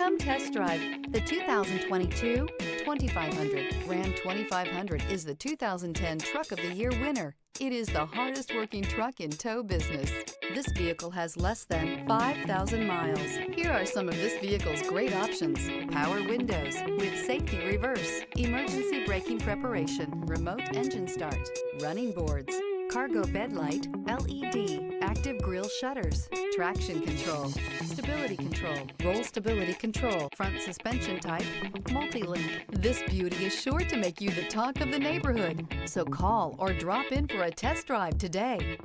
Come test drive the 2022 2500. Ram 2500 is the 2010 Truck of the Year winner. It is the hardest working truck in tow business. This vehicle has less than 5,000 miles. Here are some of this vehicle's great options: power windows with safety reverse, emergency braking preparation, remote engine start, running boards, cargo bed light, LED, active grille shutters, traction control, stability control, roll stability control, front suspension type, multi-link. This beauty is sure to make you the talk of the neighborhood. So call or drop in for a test drive today.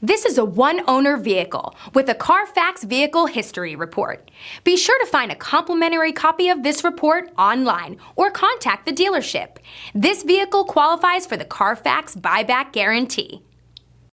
This is a one-owner vehicle with a Carfax Vehicle History Report. Be sure to find a complimentary copy of this report online or contact the dealership. This vehicle qualifies for the Carfax Buyback Guarantee.